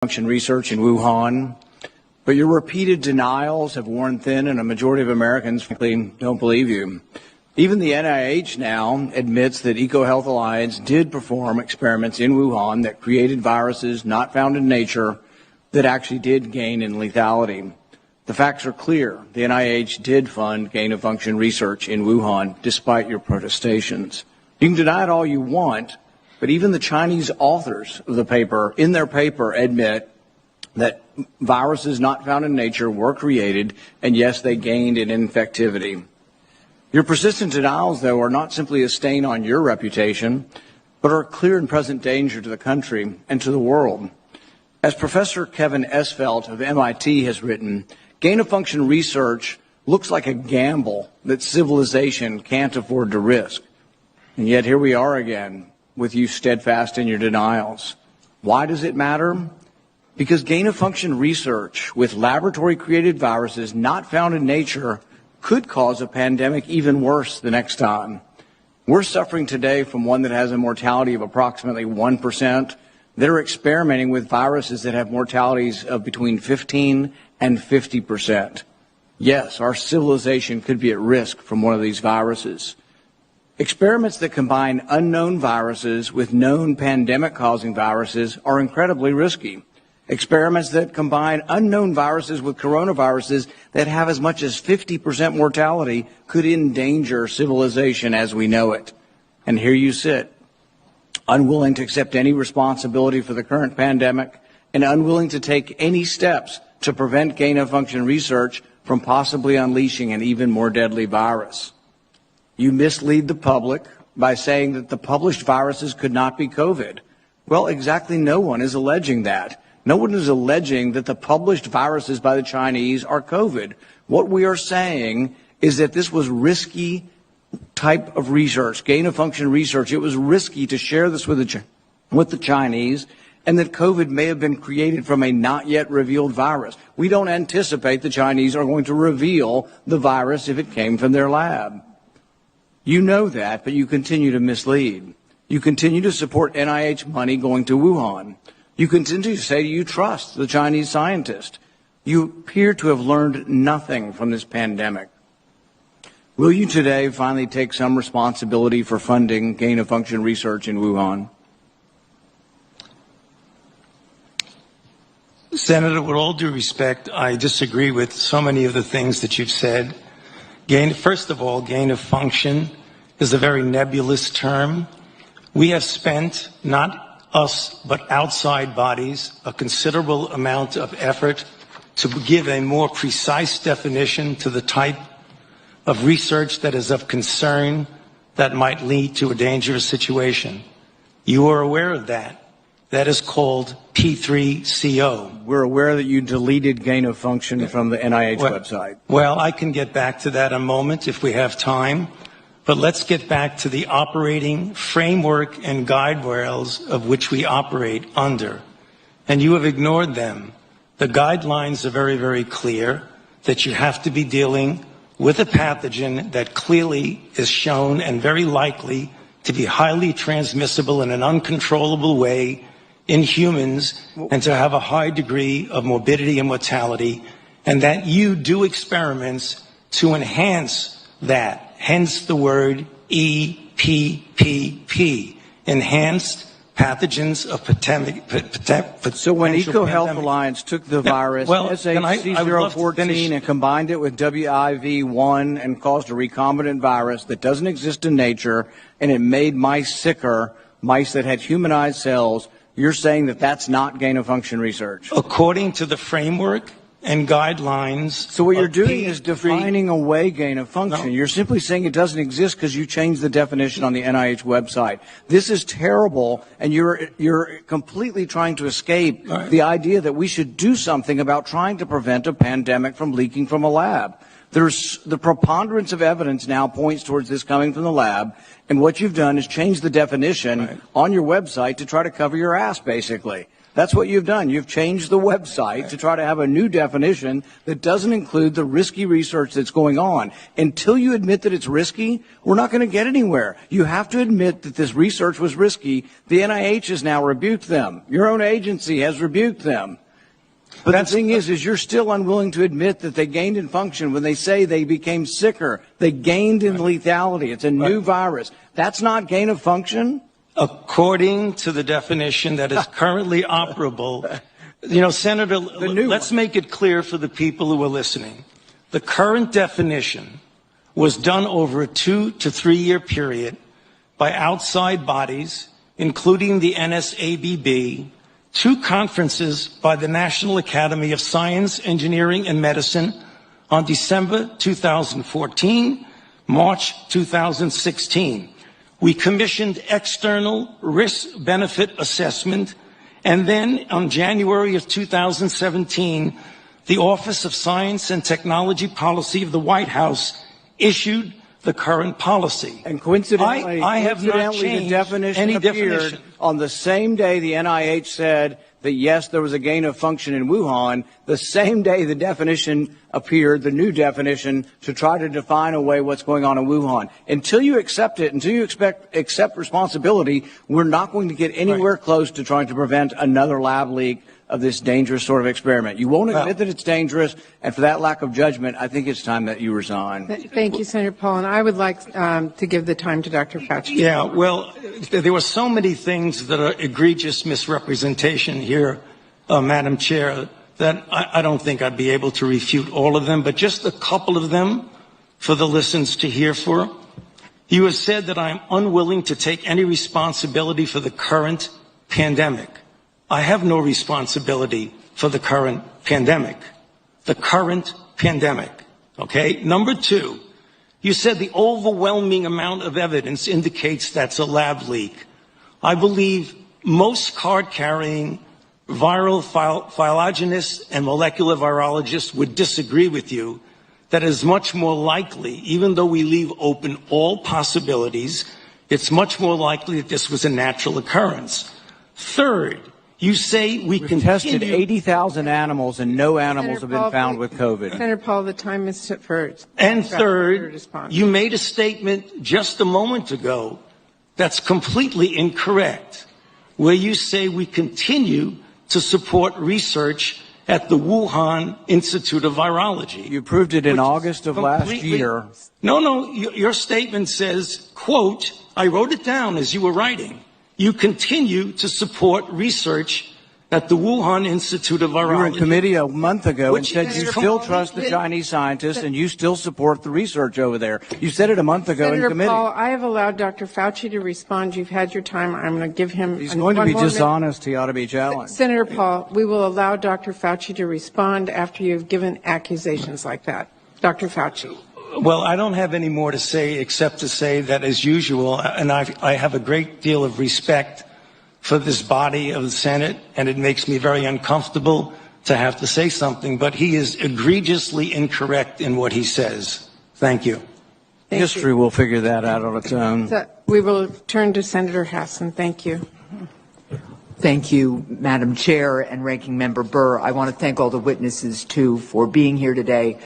function research in Wuhan, but your repeated denials have worn thin, and a majority of Americans, frankly, don't believe you. Even the NIH now admits that EcoHealth Alliance did perform experiments in Wuhan that created viruses not found in nature that actually did gain in lethality. The facts are clear. The NIH did fund gain-of-function research in Wuhan, despite your protestations. You can deny it all you want, but even the Chinese authors of the paper, in their paper, admit that viruses not found in nature were created, and yes, they gained in infectivity. Your persistent denials, though, are not simply a stain on your reputation, but are a clear and present danger to the country and to the world. As Professor Kevin Esvelt of MIT has written, gain-of-function research looks like a gamble that civilization can't afford to risk. And yet here we are again, with you steadfast in your denials. Why does it matter? Because gain-of-function research with laboratory-created viruses not found in nature could cause a pandemic even worse the next time. We're suffering today from one that has a mortality of approximately 1%. They're experimenting with viruses that have mortalities of between 15 and 50%. Yes, our civilization could be at risk from one of these viruses. Experiments that combine unknown viruses with known pandemic-causing viruses are incredibly risky. Experiments that combine unknown viruses with coronaviruses that have as much as 50% mortality could endanger civilization as we know it. And here you sit, unwilling to accept any responsibility for the current pandemic and unwilling to take any steps to prevent gain-of-function research from possibly unleashing an even more deadly virus. You mislead the public by saying that the published viruses could not be COVID. Well, exactly no one is alleging that. No one is alleging that the published viruses by the Chinese are COVID. What we are saying is that this was risky type of research, gain-of-function research. It was risky to share this with the Chinese, and that COVID may have been created from a not yet revealed virus. We don't anticipate the Chinese are going to reveal the virus if it came from their lab. You know that, but you continue to mislead. You continue to support NIH money going to Wuhan. You continue to say you trust the Chinese scientist. You appear to have learned nothing from this pandemic. Will you today finally take some responsibility for funding gain-of-function research in Wuhan? Senator, with all due respect, I disagree with so many of the things that you've said. First of all, gain-of-function is a very nebulous term. We have spent, not us, but outside bodies, a considerable amount of effort to give a more precise definition to the type of research that is of concern that might lead to a dangerous situation. You are aware of that. That is called P3CO. We're aware that you deleted gain-of-function from the NIH website. Well, I can get back to that in a moment if we have time. But let's get back to the operating framework and guide rails of which we operate under. And you have ignored them. The guidelines are very, very clear that you have to be dealing with a pathogen that clearly is shown and very likely to be highly transmissible in an uncontrollable way in humans and to have a high degree of morbidity and mortality, and that you do experiments to enhance that. Hence the word EPPP, enhanced pathogens of potential. So when EcoHealth Alliance took the virus, SHC014, and combined it with WIV1 and caused a recombinant virus that doesn't exist in nature, and it made mice sicker, mice that had humanized cells, you're saying that that's not gain-of-function research? According to the framework and guidelines. So what you're doing is defining away gain-of-function. No. You're simply saying it doesn't exist because you changed the definition on the NIH website. This is terrible, and you're completely trying to escape the idea that we should do something about trying to prevent a pandemic from leaking from a lab. There's the preponderance of evidence now points towards this coming from the lab, and what you've done is change the definition on your website to try to cover your ass, basically. That's what you've done. You've changed the website to try to have a new definition that doesn't include the risky research that's going on. Until you admit that it's risky, we're not going to get anywhere. You have to admit that this research was risky. The NIH has now rebuked them. Your own agency has rebuked them. But the thing is you're still unwilling to admit that they gained in function when they say they became sicker. They gained in lethality. It's a new virus. That's not gain of function? According to the definition that is currently operable, Senator, let's make it clear for the people who are listening. The current definition was done over a 2 to 3 year period by outside bodies, including the NSABB, 2 conferences by the National Academy of Science, Engineering, and Medicine on December 2014, March 2016. We commissioned external risk-benefit assessment, and then on January of 2017, the Office of Science and Technology Policy of the White House issued the current policy. And coincidentally, I have not changed the definition any appeared definition. On the same day the NIH said that, yes, there was a gain of function in Wuhan, the same day the definition appeared, the new definition, to try to define away what's going on in Wuhan. Until you accept it, until you accept responsibility, we're not going to get anywhere close to trying to prevent another lab leak of this dangerous sort of experiment. You won't admit that it's dangerous, and for that lack of judgment, I think it's time that you resign. Thank you, Senator Paul. And I would like to give the time to Dr. Fauci. Yeah, well, there were so many things that are egregious misrepresentation here, Madam Chair, that I don't think I'd be able to refute all of them, but just a couple of them for the listeners to hear for. You have said that I am unwilling to take any responsibility for the current pandemic. I have no responsibility for the current pandemic. The current pandemic, okay? Number 2, you said the overwhelming amount of evidence indicates that's a lab leak. I believe most card-carrying viral phylogenists and molecular virologists would disagree with you that it is much more likely, even though we leave open all possibilities, it's much more likely that this was a natural occurrence. Third, you say we've tested 80,000 animals and no animals have been found with COVID. Senator Paul, the time is set for. And third, you made a statement just a moment ago that's completely incorrect, where you say we continue to support research at the Wuhan Institute of Virology. You proved it in August of last year. No, your statement says, quote, I wrote it down as you were writing. You continue to support research at the Wuhan Institute of Virology. You were in committee a month ago and said you still trust the Chinese scientists and you still support the research over there. You said it a month ago in committee. Senator Paul, I have allowed Dr. Fauci to respond. You've had your time. I'm going to give him. He's going to be dishonest. He ought to be challenged. Senator Paul, we will allow Dr. Fauci to respond after you've given accusations like that. Dr. Fauci. Well, I don't have any more to say except to say that, as usual, and I have a great deal of respect for this body of the Senate, and it makes me very uncomfortable to have to say something, but he is egregiously incorrect in what he says. Thank you. History will figure that out on its own. So we will turn to Senator Hassan. Thank you. Thank you, Madam Chair and Ranking Member Burr. I want to thank all the witnesses, too, for being here today.